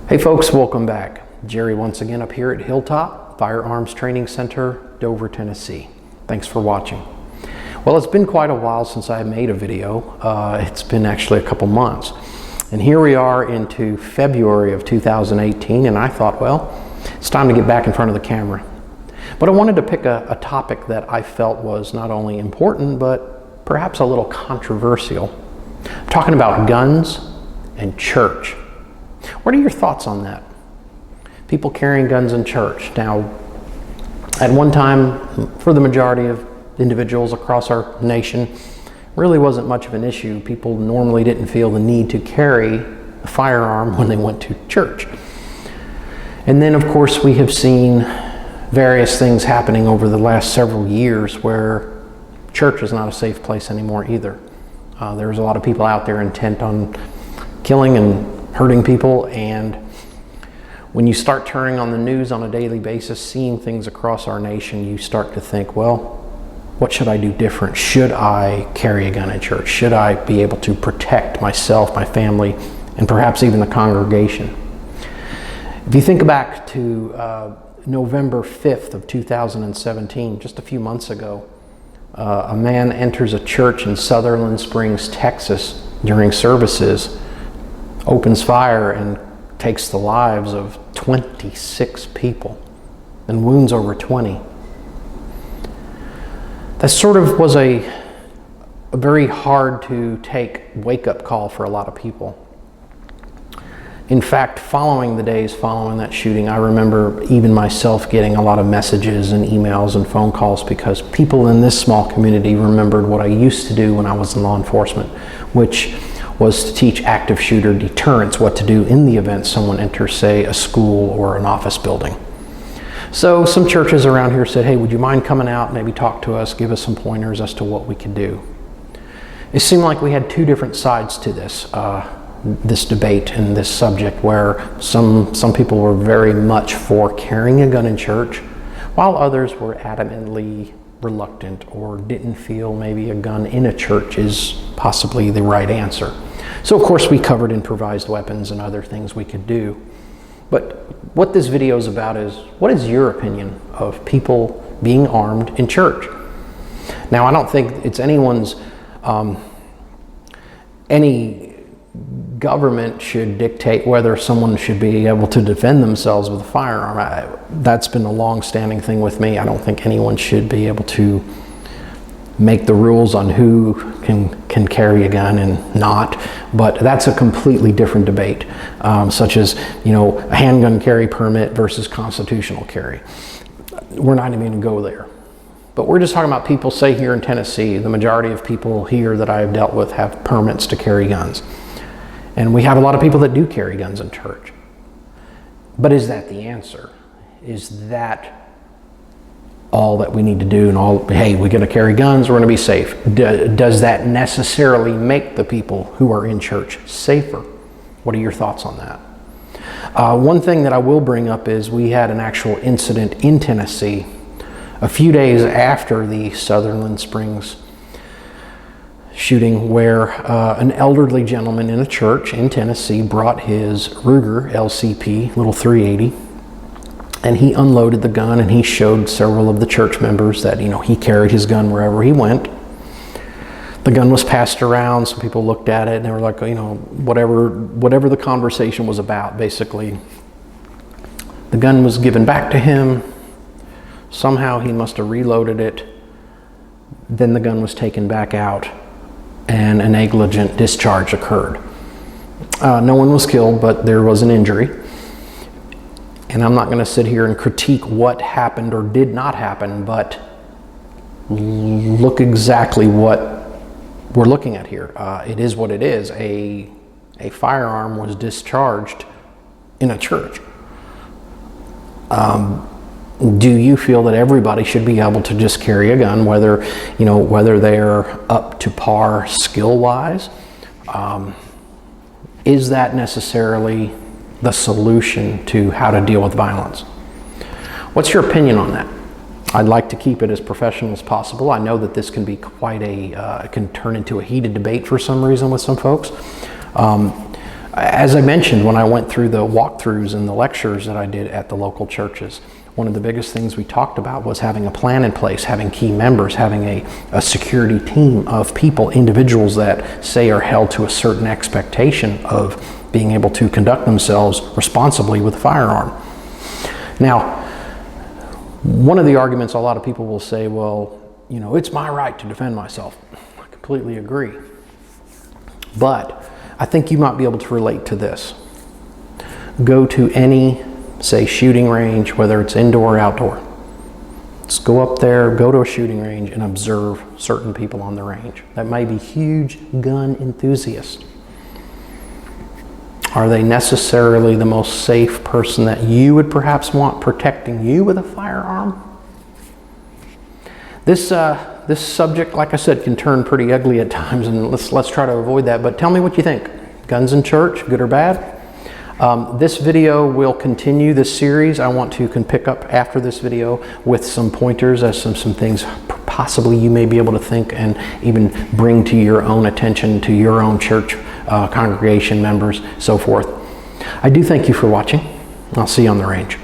Hey folks, welcome back. Jerry once again up here at Hilltop Firearms Training Center, Dover, Tennessee. Thanks for watching. Well, it's been quite a while since I made a video. It's been actually a couple months. And here we are into February of 2018, and I thought, well, it's time to get back in front of the camera. But I wanted to pick a topic that I felt was not only important, but perhaps a little controversial. I'm talking about guns and church. What are your thoughts on that? People carrying guns in church. Now, at one time, for the majority of individuals across our nation, really wasn't much of an issue. People normally didn't feel the need to carry a firearm when they went to church. And then, of course, we have seen various things happening over the last several years where church is not a safe place anymore either. There's a lot of people out there intent on killing and hurting people, and when you start turning on the news on a daily basis, seeing things across our nation, you start to think, well, what should I do different? Should I carry a gun in church? Should I be able to protect myself, my family, and perhaps even the congregation? If you think back to November 5th of 2017, just a few months ago, a man enters a church in Sutherland Springs, Texas during services, opens fire and takes the lives of 26 people and wounds over 20. That sort of was a very hard to take wake-up call for a lot of people. In fact, following the days following that shooting, I remember even myself getting a lot of messages and emails and phone calls because people in this small community remembered what I used to do when I was in law enforcement, which was to teach active shooter deterrence, what to do in the event someone enters, say, a school or an office building. So some churches around here said, hey, would you mind coming out, maybe talk to us, give us some pointers as to what we could do. It seemed like we had two different sides to this debate and this subject, where some people were very much for carrying a gun in church, while others were adamantly reluctant or didn't feel maybe a gun in a church is possibly the right answer. So of course we covered improvised weapons and other things we could do. But what this video is about is, what is your opinion of people being armed in church? Now, I don't think it's anyone's, any government should dictate whether someone should be able to defend themselves with a firearm. That's been a long-standing thing with me. I don't think anyone should be able to make the rules on who can carry a gun and not, but that's a completely different debate, such as, you know, a handgun carry permit versus constitutional carry. We're not even going to go there. But we're just talking about people, say here in Tennessee, the majority of people here that I have dealt with have permits to carry guns. And we have a lot of people that do carry guns in church. But is that the answer? Is that all that we need to do, and all, hey, we're going to carry guns, we're going to be safe? Does that necessarily make the people who are in church safer? What are your thoughts on that? One thing that I will bring up is we had an actual incident in Tennessee a few days after the Sutherland Springs shooting, where an elderly gentleman in a church in Tennessee brought his Ruger LCP, little .380, and he unloaded the gun, and he showed several of the church members that, you know, he carried his gun wherever he went. The gun was passed around. Some people looked at it and they were like, you know, whatever the conversation was about, basically. The gun was given back to him. Somehow he must have reloaded it. Then the gun was taken back out and a negligent discharge occurred. No one was killed, but there was an injury. And I'm not going to sit here and critique what happened or did not happen, but look exactly what we're looking at here. It is what it is. A firearm was discharged in a church. Do you feel that everybody should be able to just carry a gun, whether they're up to par skill-wise? Is that necessarily the solution to how to deal with violence? What's your opinion on that? I'd like to keep it as professional as possible. I know that this can be quite it can turn into a heated debate for some reason with some folks. As I mentioned when I went through the walkthroughs and the lectures that I did at the local churches, one of the biggest things we talked about was having a plan in place, having key members, having a security team of people, individuals that say are held to a certain expectation of being able to conduct themselves responsibly with a firearm. Now, one of the arguments a lot of people will say, well, you know, it's my right to defend myself. I completely agree. But I think you might be able to relate to this. Go to any, say, shooting range, whether it's indoor or outdoor. Just go up there, go to a shooting range and observe certain people on the range that may be huge gun enthusiasts. Are they necessarily the most safe person that you would perhaps want protecting you with a firearm? This subject, like I said, can turn pretty ugly at times, and let's try to avoid that. But tell me what you think. Guns in church, good or bad? This video will continue this series. I want to pick up after this video with some pointers as some things possibly you may be able to think and even bring to your own attention, to your own church congregation members, so forth. I do thank you for watching. I'll see you on the range.